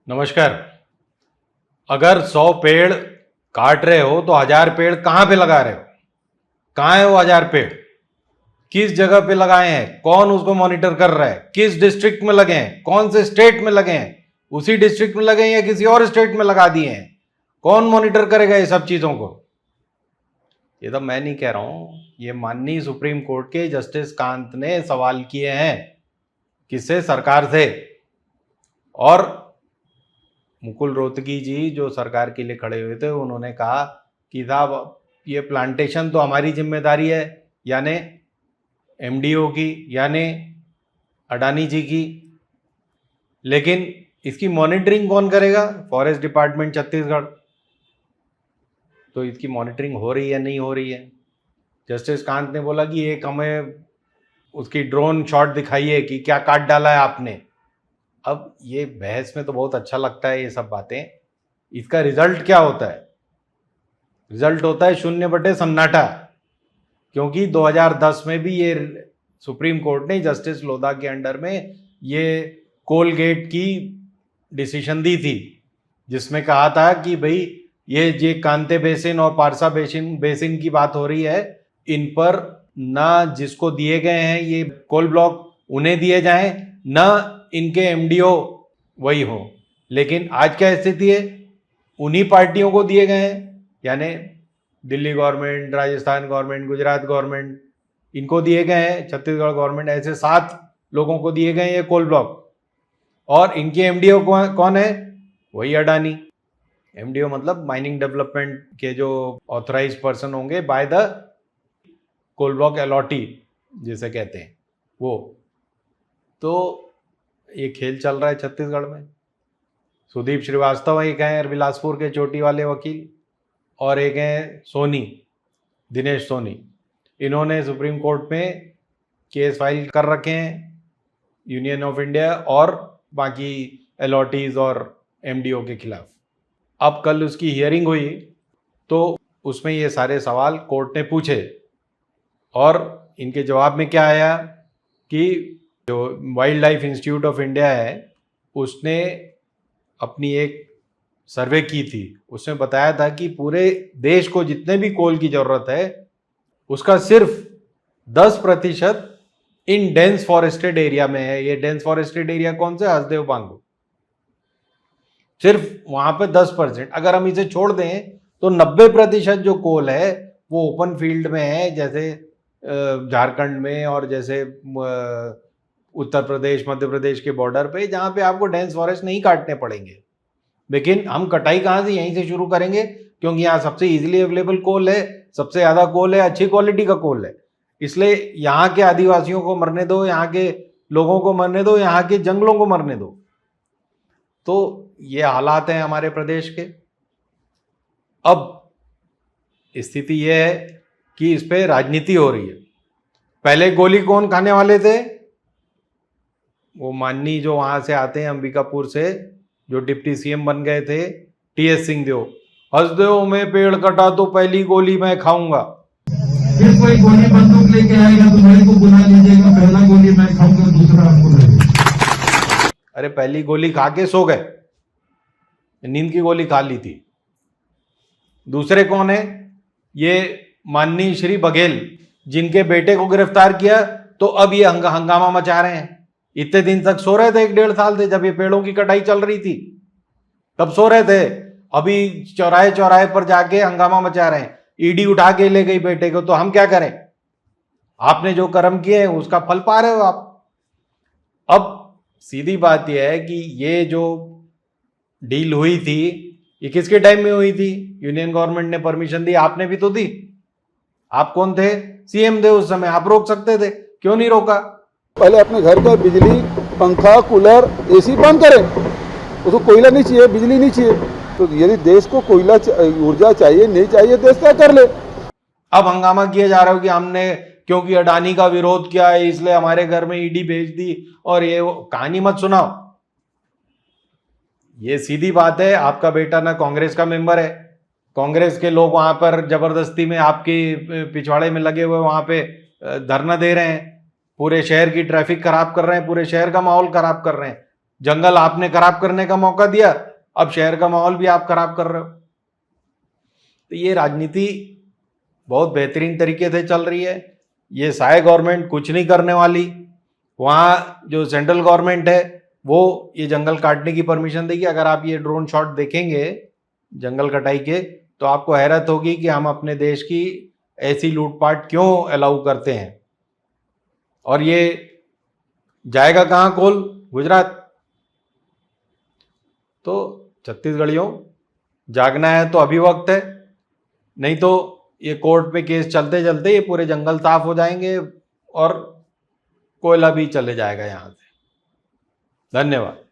नमस्कार। अगर 100 पेड़ काट रहे हो तो 1000 पेड़ कहां पे लगा रहे हो? कहां है वो 1000 पेड़? किस जगह पे लगाए हैं? कौन उसको मॉनिटर कर रहा है? किस डिस्ट्रिक्ट में लगे हैं? कौन से स्टेट में लगे हैं? उसी डिस्ट्रिक्ट में लगे हैं या किसी और स्टेट में लगा दिए हैं? कौन मॉनिटर करेगा ये सब चीजों को? ये तो मैं नहीं कह रहा हूं, ये माननीय सुप्रीम कोर्ट के जस्टिस कांत ने सवाल किए हैं। किससे? सरकार से। और मुकुल रोहतगी जी जो सरकार के लिए खड़े हुए थे, उन्होंने कहा कि साहब ये प्लांटेशन तो हमारी जिम्मेदारी है, यानी एमडीओ की, यानी अडानी जी की, लेकिन इसकी मॉनिटरिंग कौन करेगा? Forest department Chhattisgarh. तो इसकी मॉनिटरिंग हो रही है, नहीं हो रही है? जस्टिस कांत ने बोला कि एक हमें उसकी ड्रोन शॉट दिखाइए कि क्या काट डाला है आपने। अब ये बहस में तो बहुत अच्छा लगता है ये सब बातें, इसका रिजल्ट क्या होता है? रिजल्ट होता है 0/सन्नाटा। क्योंकि 2010 में भी ये सुप्रीम कोर्ट ने जस्टिस लोधा के अंडर में ये कोलगेट की डिसीजन दी थी, जिसमें कहा था कि भाई ये कांते बेसिन और पारसा बेसिन की बात हो रही है, इन पर ना जिसको दिए गए हैं ये कोल ब्लॉक उन्हें दिए जाएं, ना इनके एमडीओ वही हो। लेकिन आज क्या स्थिति है? उन्हीं पार्टियों को दिए गए हैं, यानी Delhi government, Rajasthan government, Gujarat government, इनको दिए गए हैं, छत्तीसगढ़ गवर्नमेंट, ऐसे 7 लोगों को दिए गए ये कोल ब्लॉक। और इनके एमडीओ कौन है? वही अडानी। एमडीओ मतलब माइनिंग डेवलपमेंट के जो ऑथराइज पर्सन होंगे by the coal block allottee जिसे कहते हैं वो। तो ये खेल चल रहा है छत्तीसगढ़ में। सुदीप श्रीवास्तव एक हैं बिलासपुर के चोटी वाले वकील, और एक हैं सोनी, दिनेश सोनी। इन्होंने सुप्रीम कोर्ट में केस फाइल कर रखे हैं यूनियन ऑफ इंडिया और बाकी अलॉटीज और एमडीओ के खिलाफ। अब कल उसकी हियरिंग हुई तो उसमें ये सारे सवाल कोर्ट ने पूछे, और इनके जवाब में क्या आया कि जो wild life institute of India है उसने अपनी एक सर्वे की थी, उसमें बताया था कि पूरे देश को जितने भी कोल की जरूरत है उसका सिर्फ 10% इन डेंस फॉरेस्टेड एरिया में है। ये डेंस फॉरेस्टेड एरिया कौन से? हसदेव बांगो। सिर्फ वहां पे 10%। अगर हम इसे छोड़ दें तो 90% जो कोल है वो ओपन फील्ड में है, जैसे झारखंड में और जैसे उत्तर प्रदेश मध्य प्रदेश के बॉर्डर पे, जहां पे आपको डेंस फॉरेस्ट नहीं काटने पड़ेंगे। लेकिन हम कटाई कहां से? यहीं से शुरू करेंगे, क्योंकि यहाँ सबसे इजीली अवेलेबल कोल है, सबसे ज्यादा कोल है, अच्छी क्वालिटी का कोल है। इसलिए यहाँ के आदिवासियों को मरने दो, यहाँ के लोगों को मरने दो, यहाँ के जंगलों को मरने दो। तो ये हालात हैं हमारे प्रदेश के। अब स्थिति यह है कि इस पे राजनीति हो रही है। पहले गोली कौन खाने वाले थे? वो माननीय जो वहां से आते हैं अंबिकापुर से, जो डिप्टी सीएम बन गए थे, टीएस सिंहदेव। हसदेव में पेड़ कटा तो पहली गोली मैं खाऊंगा। फिर कोई गोली बंदूक लेके आएगा तो मेरे को बुला लीजिएगा, पहला गोली मैं खाऊंगा, दूसरा आपको लगेगा। अरे पहली गोली खा के सो गए, नींद की गोली खा ली थी। दूसरे कौन है? ये माननीय श्री बघेल, जिनके बेटे को गिरफ्तार किया तो अब ये हंगामा मचा रहे हैं। इतने दिन तक सो रहे थे, 1.5 साल थे, जब ये पेड़ों की कटाई चल रही थी तब सो रहे थे। अभी चौराहे चौराहे पर जाके हंगामा मचा रहे हैं। ईडी उठा के ले गई बेटे को, तो हम क्या करें? आपने जो कर्म किए हैं उसका फल पा रहे हो आप। अब सीधी बात यह है कि ये जो डील हुई थी ये किसके टाइम में हुई थी? यूनियन गवर्नमेंट ने परमिशन दी, आपने भी तो दी। आप कौन थे? सीएम थे उस समय, आप रोक सकते थे, क्यों नहीं रोका? पहले अपने घर का बिजली, पंखा, कूलर, एसी बंद करें। उसको कोयला नहीं चाहिए, बिजली नहीं चाहिए। तो यदि देश को कोयला ऊर्जा चाहिए, नहीं चाहिए, देश क्या कर ले। अब हंगामा किया जा रहा है कि हमने क्योंकि अडानी का विरोध किया है इसलिए हमारे घर में ईडी भेज दी, और ये कहानी मत सुनाओ। ये सीधी बात है, आपका बेटा ना कांग्रेस का मेंबर है, कांग्रेस के लोग वहां पर जबरदस्ती में आपके पिछवाड़े में लगे हुए वहां पे धरना दे रहे हैं, पूरे शहर की ट्रैफिक खराब कर रहे हैं, पूरे शहर का माहौल खराब कर रहे हैं। जंगल आपने खराब करने का मौका दिया, अब शहर का माहौल भी आप खराब कर रहे हो। तो ये राजनीति बहुत बेहतरीन तरीके से चल रही है। ये साय गवर्नमेंट कुछ नहीं करने वाली। वहाँ जो सेंट्रल गवर्नमेंट है वो ये जंगल काटने की परमिशन देगी। अगर आप ये ड्रोन शॉट देखेंगे जंगल कटाई के, तो आपको हैरत होगी कि हम अपने देश की ऐसी लूटपाट क्यों अलाउ करते हैं। और ये जाएगा कहाँ कोल? गुजरात। तो छत्तीसगढ़ियों, जागना है तो अभी वक्त है, नहीं तो ये कोर्ट पे केस चलते चलते ये पूरे जंगल साफ हो जाएंगे और कोयला भी चले जाएगा यहाँ से। धन्यवाद।